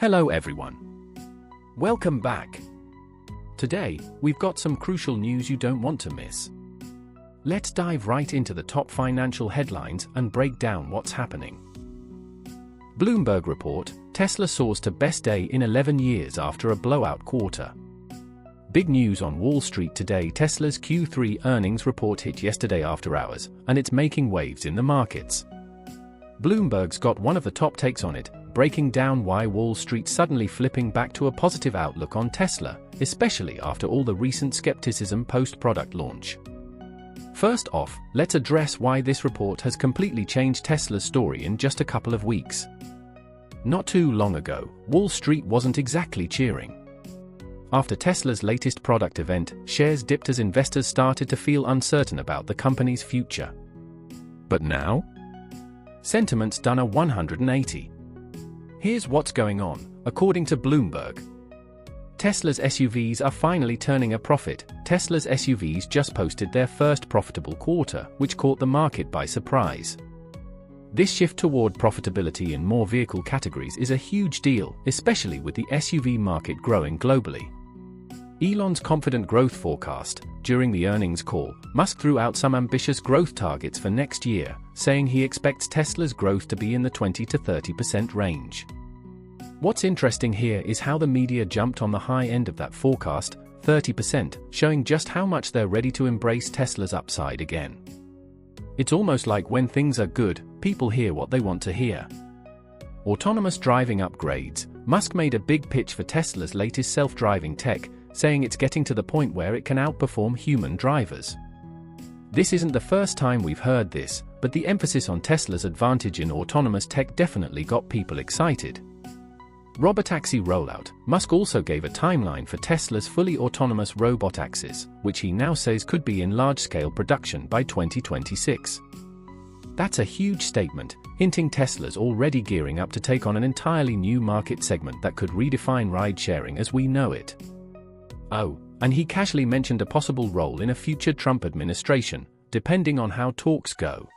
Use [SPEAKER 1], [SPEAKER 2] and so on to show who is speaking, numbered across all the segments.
[SPEAKER 1] Hello everyone. Welcome back. Today, we've got some crucial news you don't want to miss. Let's dive right into the top financial headlines and break down what's happening. Bloomberg report, Tesla soars to best day in 11 years after a blowout quarter. Big news on Wall Street today. Tesla's Q3 earnings report hit yesterday after hours, and it's making waves in the markets. Bloomberg's got one of the top takes on it, breaking down why Wall Street's suddenly flipping back to a positive outlook on Tesla, especially after all the recent skepticism post-product launch. First off, let's address why this report has completely changed Tesla's story in just a couple of weeks. Not too long ago, Wall Street wasn't exactly cheering. After Tesla's latest product event, shares dipped as investors started to feel uncertain about the company's future. But now, sentiment's done a 180. Here's what's going on, according to Bloomberg. Tesla's SUVs are finally turning a profit. Tesla's SUVs just posted their first profitable quarter, which caught the market by surprise. This shift toward profitability in more vehicle categories is a huge deal, especially with the SUV market growing globally. Elon's confident growth forecast. During the earnings call, Musk threw out some ambitious growth targets for next year, saying he expects Tesla's growth to be in the 20 to 30% range. What's interesting here is how the media jumped on the high end of that forecast, 30%, showing just how much they're ready to embrace Tesla's upside again. It's almost like when things are good, people hear what they want to hear. Autonomous driving upgrades. Musk made a big pitch for Tesla's latest self-driving tech, saying it's getting to the point where it can outperform human drivers. This isn't the first time we've heard this, but the emphasis on Tesla's advantage in autonomous tech definitely got people excited. Robotaxi rollout. Musk also gave a timeline for Tesla's fully autonomous robotaxis, which he now says could be in large-scale production by 2026. That's a huge statement, hinting Tesla's already gearing up to take on an entirely new market segment that could redefine ride-sharing as we know it. Oh, and he casually mentioned a possible role in a future Trump administration, depending on how talks go.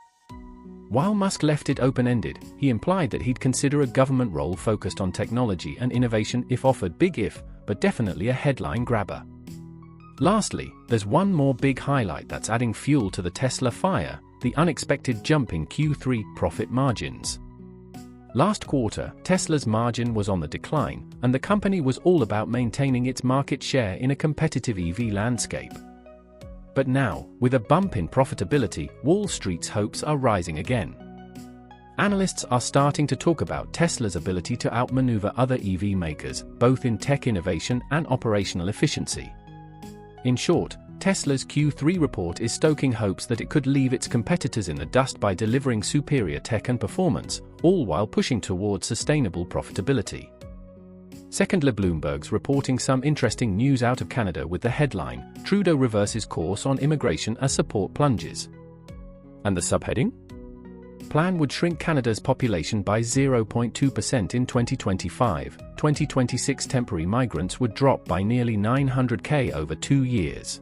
[SPEAKER 1] While Musk left it open-ended, he implied that he'd consider a government role focused on technology and innovation if offered. Big if, but definitely a headline grabber. Lastly, there's one more big highlight that's adding fuel to the Tesla fire: the unexpected jump in Q3 profit margins. Last quarter, Tesla's margin was on the decline, and the company was all about maintaining its market share in a competitive EV landscape. But now, with a bump in profitability, Wall Street's hopes are rising again. Analysts are starting to talk about Tesla's ability to outmaneuver other EV makers, both in tech innovation and operational efficiency. In short, Tesla's Q3 report is stoking hopes that it could leave its competitors in the dust by delivering superior tech and performance, all while pushing towards sustainable profitability. Secondly, Bloomberg's reporting some interesting news out of Canada with the headline, Trudeau reverses course on immigration as support plunges. And the subheading? Plan would shrink Canada's population by 0.2% in 2025, 2026 temporary migrants would drop by nearly 900,000 over 2 years.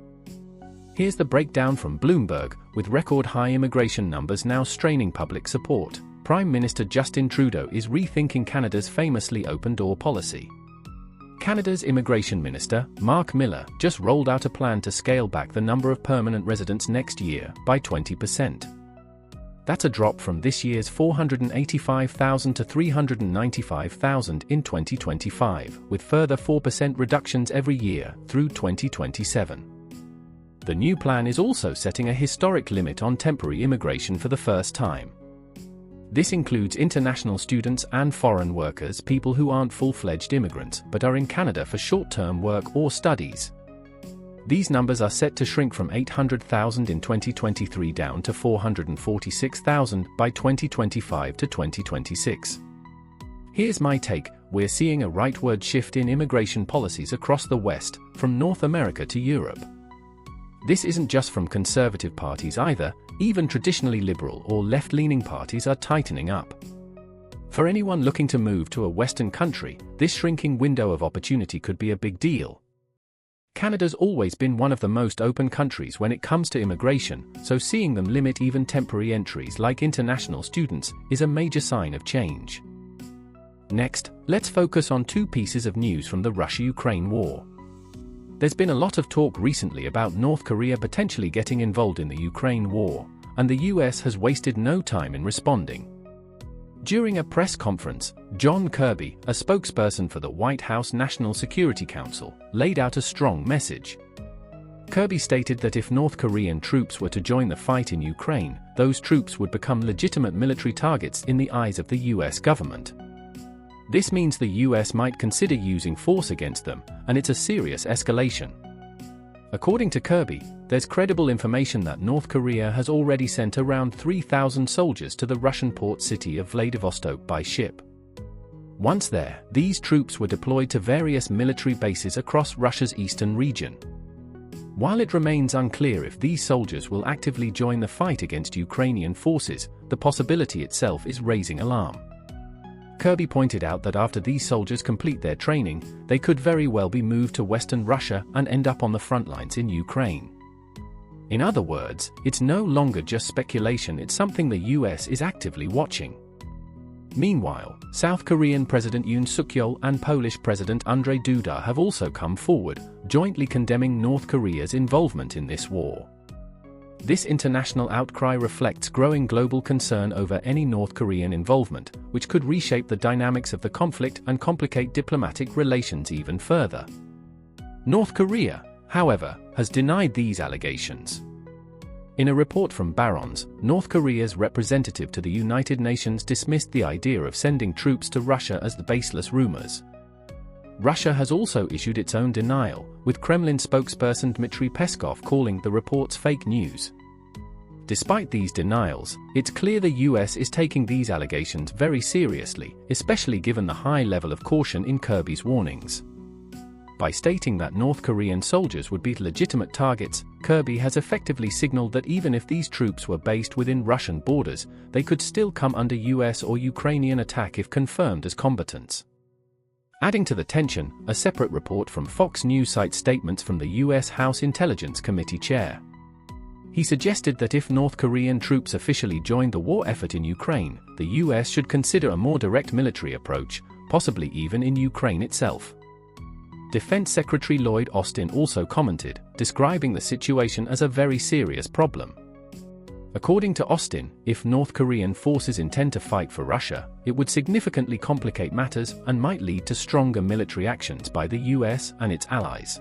[SPEAKER 1] Here's the breakdown from Bloomberg, with record-high immigration numbers now straining public support. Prime Minister Justin Trudeau is rethinking Canada's famously open-door policy. Canada's Immigration Minister, Mark Miller, just rolled out a plan to scale back the number of permanent residents next year by 20%. That's a drop from this year's 485,000 to 395,000 in 2025, with further 4% reductions every year through 2027. The new plan is also setting a historic limit on temporary immigration for the first time. This includes international students and foreign workers, people who aren't full-fledged immigrants but are in Canada for short-term work or studies. These numbers are set to shrink from 800,000 in 2023 down to 446,000 by 2025 to 2026. Here's my take: we're seeing a rightward shift in immigration policies across the West, from North America to Europe. This isn't just from conservative parties either, even traditionally liberal or left-leaning parties are tightening up. For anyone looking to move to a Western country, this shrinking window of opportunity could be a big deal. Canada's always been one of the most open countries when it comes to immigration, so seeing them limit even temporary entries like international students is a major sign of change. Next, let's focus on two pieces of news from the Russia-Ukraine war. There's been a lot of talk recently about North Korea potentially getting involved in the Ukraine war, and the US has wasted no time in responding. During a press conference, John Kirby, a spokesperson for the White House National Security Council, laid out a strong message. Kirby stated that if North Korean troops were to join the fight in Ukraine, those troops would become legitimate military targets in the eyes of the US government. This means the US might consider using force against them, and it's a serious escalation. According to Kirby, there's credible information that North Korea has already sent around 3,000 soldiers to the Russian port city of Vladivostok by ship. Once there, these troops were deployed to various military bases across Russia's eastern region. While it remains unclear if these soldiers will actively join the fight against Ukrainian forces, the possibility itself is raising alarm. Kirby pointed out that after these soldiers complete their training, they could very well be moved to Western Russia and end up on the front lines in Ukraine. In other words, it's no longer just speculation, it's something the US is actively watching. Meanwhile, South Korean President Yoon Suk-yeol and Polish President Andrzej Duda have also come forward, jointly condemning North Korea's involvement in this war. This international outcry reflects growing global concern over any North Korean involvement, which could reshape the dynamics of the conflict and complicate diplomatic relations even further. North Korea, however, has denied these allegations. In a report from Barron's, North Korea's representative to the United Nations dismissed the idea of sending troops to Russia as the baseless rumors. Russia has also issued its own denial, with Kremlin spokesperson Dmitry Peskov calling the reports fake news. Despite these denials, it's clear the US is taking these allegations very seriously, especially given the high level of caution in Kirby's warnings. By stating that North Korean soldiers would be legitimate targets, Kirby has effectively signaled that even if these troops were based within Russian borders, they could still come under US or Ukrainian attack if confirmed as combatants. Adding to the tension, a separate report from Fox News cites statements from the US House Intelligence Committee chair. He suggested that if North Korean troops officially joined the war effort in Ukraine, the US should consider a more direct military approach, possibly even in Ukraine itself. Defense Secretary Lloyd Austin also commented, describing the situation as a very serious problem. According to Austin, if North Korean forces intend to fight for Russia, it would significantly complicate matters and might lead to stronger military actions by the US and its allies.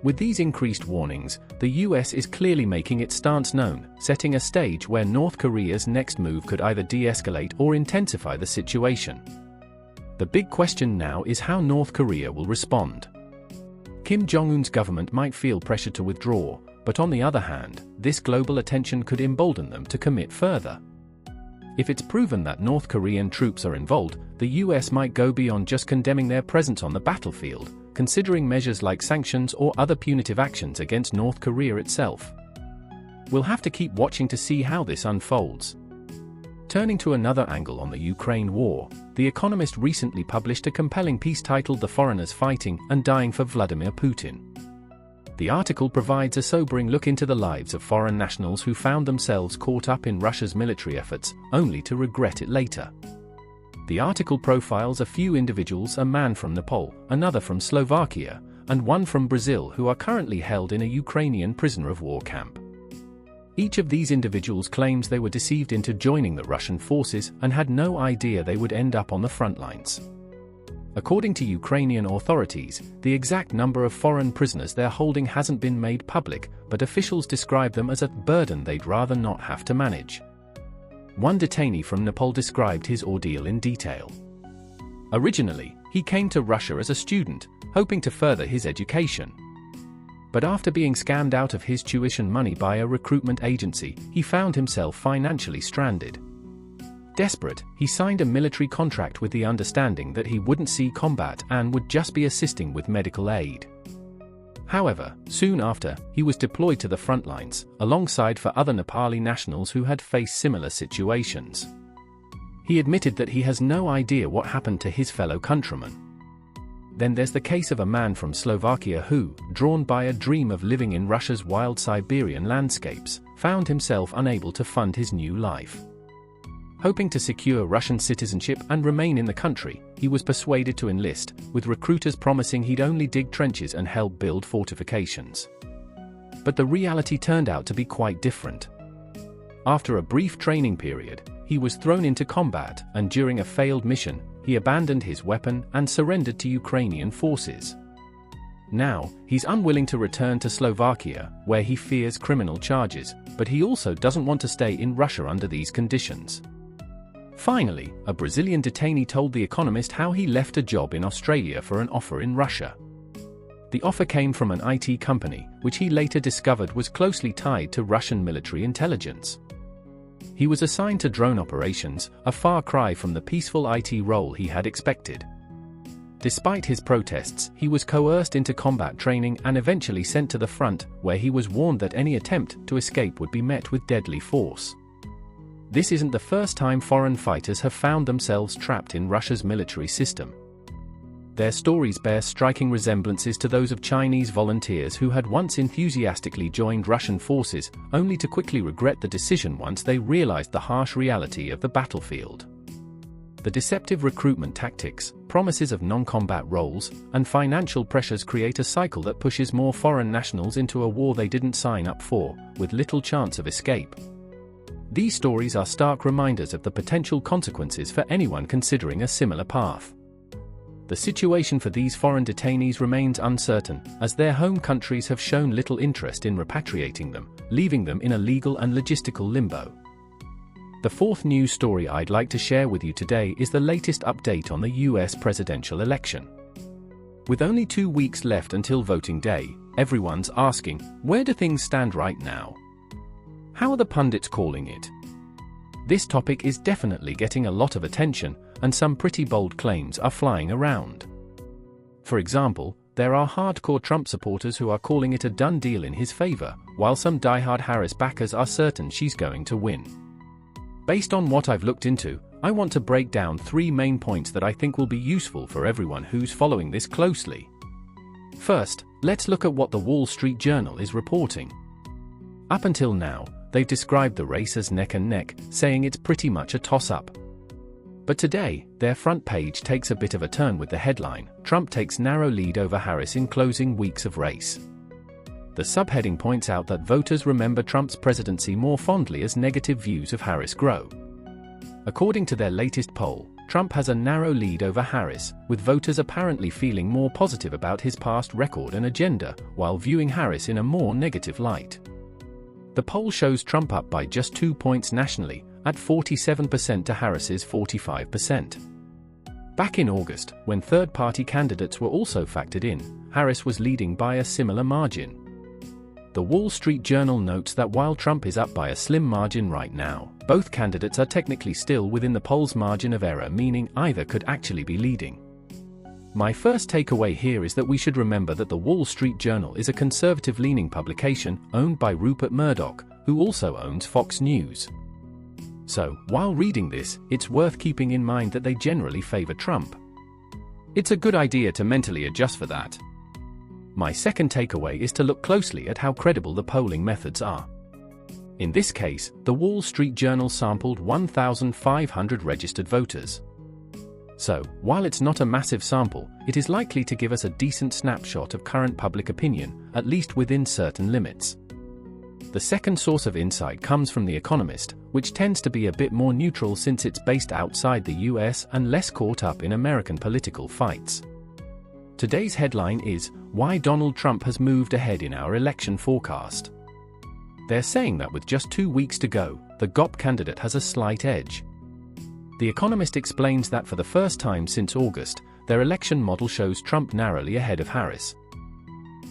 [SPEAKER 1] With these increased warnings, the US is clearly making its stance known, setting a stage where North Korea's next move could either de-escalate or intensify the situation. The big question now is how North Korea will respond. Kim Jong-un's government might feel pressure to withdraw, but on the other hand, this global attention could embolden them to commit further. If it's proven that North Korean troops are involved, the US might go beyond just condemning their presence on the battlefield, considering measures like sanctions or other punitive actions against North Korea itself. We'll have to keep watching to see how this unfolds. Turning to another angle on the Ukraine war, The Economist recently published a compelling piece titled "The Foreigners Fighting and Dying for Vladimir Putin." The article provides a sobering look into the lives of foreign nationals who found themselves caught up in Russia's military efforts, only to regret it later. The article profiles a few individuals, a man from Nepal, another from Slovakia, and one from Brazil, who are currently held in a Ukrainian prisoner of war camp. Each of these individuals claims they were deceived into joining the Russian forces and had no idea they would end up on the front lines. According to Ukrainian authorities, the exact number of foreign prisoners they're holding hasn't been made public, but officials describe them as a burden they'd rather not have to manage. One detainee from Nepal described his ordeal in detail. Originally, he came to Russia as a student, hoping to further his education. But after being scammed out of his tuition money by a recruitment agency, he found himself financially stranded. Desperate, he signed a military contract with the understanding that he wouldn't see combat and would just be assisting with medical aid. However, soon after, he was deployed to the front lines, alongside for other Nepali nationals who had faced similar situations. He admitted that he has no idea what happened to his fellow countrymen. Then there's the case of a man from Slovakia who, drawn by a dream of living in Russia's wild Siberian landscapes, found himself unable to fund his new life. Hoping to secure Russian citizenship and remain in the country, he was persuaded to enlist, with recruiters promising he'd only dig trenches and help build fortifications. But the reality turned out to be quite different. After a brief training period, he was thrown into combat, and during a failed mission, he abandoned his weapon and surrendered to Ukrainian forces. Now, he's unwilling to return to Slovakia, where he fears criminal charges, but he also doesn't want to stay in Russia under these conditions. Finally, a Brazilian detainee told The Economist how he left a job in Australia for an offer in Russia. The offer came from an IT company, which he later discovered was closely tied to Russian military intelligence. He was assigned to drone operations, a far cry from the peaceful IT role he had expected. Despite his protests, he was coerced into combat training and eventually sent to the front, where he was warned that any attempt to escape would be met with deadly force. This isn't the first time foreign fighters have found themselves trapped in Russia's military system. Their stories bear striking resemblances to those of Chinese volunteers who had once enthusiastically joined Russian forces, only to quickly regret the decision once they realized the harsh reality of the battlefield. The deceptive recruitment tactics, promises of non-combat roles, and financial pressures create a cycle that pushes more foreign nationals into a war they didn't sign up for, with little chance of escape. These stories are stark reminders of the potential consequences for anyone considering a similar path. The situation for these foreign detainees remains uncertain, as their home countries have shown little interest in repatriating them, leaving them in a legal and logistical limbo. The fourth news story I'd like to share with you today is the latest update on the US presidential election. With only 2 weeks left until voting day, everyone's asking, where do things stand right now? How are the pundits calling it? This topic is definitely getting a lot of attention, and some pretty bold claims are flying around. For example, there are hardcore Trump supporters who are calling it a done deal in his favor, while some diehard Harris backers are certain she's going to win. Based on what I've looked into, I want to break down 3 main points that I think will be useful for everyone who's following this closely. First, let's look at what the Wall Street Journal is reporting. Up until now, they've described the race as neck and neck, saying it's pretty much a toss-up. But today, their front page takes a bit of a turn with the headline, "Trump takes narrow lead over Harris in closing weeks of race." The subheading points out that voters remember Trump's presidency more fondly as negative views of Harris grow. According to their latest poll, Trump has a narrow lead over Harris, with voters apparently feeling more positive about his past record and agenda, while viewing Harris in a more negative light. The poll shows Trump up by just 2 points nationally, at 47% to Harris's 45%. Back in August, when third-party candidates were also factored in, Harris was leading by a similar margin. The Wall Street Journal notes that while Trump is up by a slim margin right now, both candidates are technically still within the poll's margin of error, meaning either could actually be leading. My first takeaway here is that we should remember that the Wall Street Journal is a conservative-leaning publication owned by Rupert Murdoch, who also owns Fox News. So, while reading this, it's worth keeping in mind that they generally favor Trump. It's a good idea to mentally adjust for that. My second takeaway is to look closely at how credible the polling methods are. In this case, the Wall Street Journal sampled 1,500 registered voters. So, while it's not a massive sample, it is likely to give us a decent snapshot of current public opinion, at least within certain limits. The second source of insight comes from The Economist, which tends to be a bit more neutral since it's based outside the US and less caught up in American political fights. Today's headline is, "Why Donald Trump Has Moved Ahead in Our Election Forecast." They're saying that with just 2 weeks to go, the GOP candidate has a slight edge. The Economist explains that for the first time since August, their election model shows Trump narrowly ahead of Harris.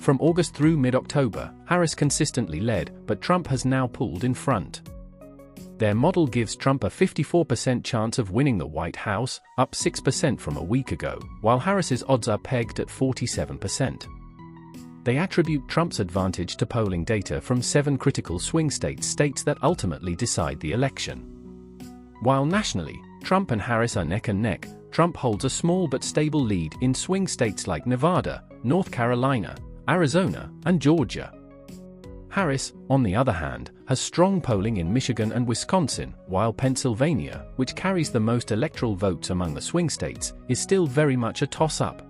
[SPEAKER 1] From August through mid-October, Harris consistently led, but Trump has now pulled in front. Their model gives Trump a 54% chance of winning the White House, up 6% from a week ago, while Harris's odds are pegged at 47%. They attribute Trump's advantage to polling data from 7 critical swing states that ultimately decide the election. While nationally, Trump and Harris are neck and neck, Trump holds a small but stable lead in swing states like Nevada, North Carolina, Arizona, and Georgia. Harris, on the other hand, has strong polling in Michigan and Wisconsin, while Pennsylvania, which carries the most electoral votes among the swing states, is still very much a toss-up.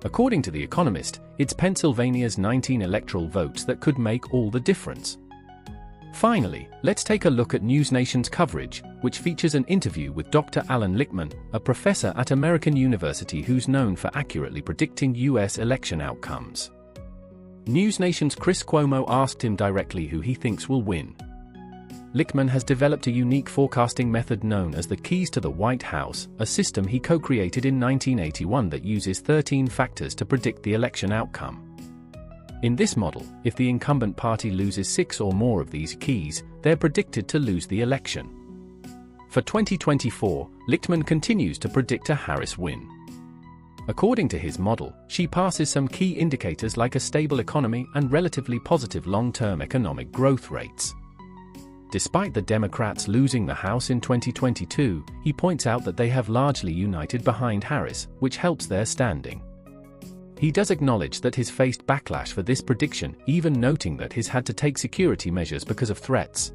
[SPEAKER 1] According to The Economist, it's Pennsylvania's 19 electoral votes that could make all the difference. Finally, let's take a look at NewsNation's coverage, which features an interview with Dr. Alan Lichtman, a professor at American University who's known for accurately predicting U.S. election outcomes. NewsNation's Chris Cuomo asked him directly who he thinks will win. Lichtman has developed a unique forecasting method known as the Keys to the White House, a system he co-created in 1981 that uses 13 factors to predict the election outcome. In this model, if the incumbent party loses 6 or more of these keys, they're predicted to lose the election. For 2024, Lichtman continues to predict a Harris win. According to his model, she passes some key indicators like a stable economy and relatively positive long-term economic growth rates. Despite the Democrats losing the House in 2022, he points out that they have largely united behind Harris, which helps their standing. He does acknowledge that he's faced backlash for this prediction, even noting that he's had to take security measures because of threats.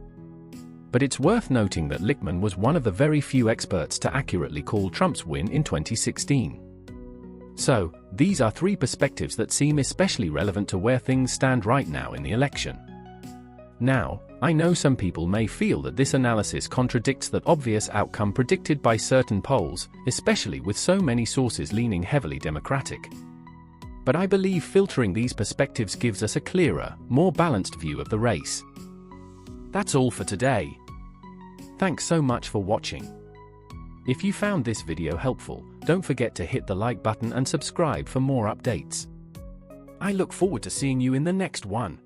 [SPEAKER 1] But it's worth noting that Lichtman was one of the very few experts to accurately call Trump's win in 2016. So, these are 3 perspectives that seem especially relevant to where things stand right now in the election. Now, I know some people may feel that this analysis contradicts the obvious outcome predicted by certain polls, especially with so many sources leaning heavily Democratic. But I believe filtering these perspectives gives us a clearer, more balanced view of the race. That's all for today. Thanks so much for watching. If you found this video helpful, don't forget to hit the like button and subscribe for more updates. I look forward to seeing you in the next one.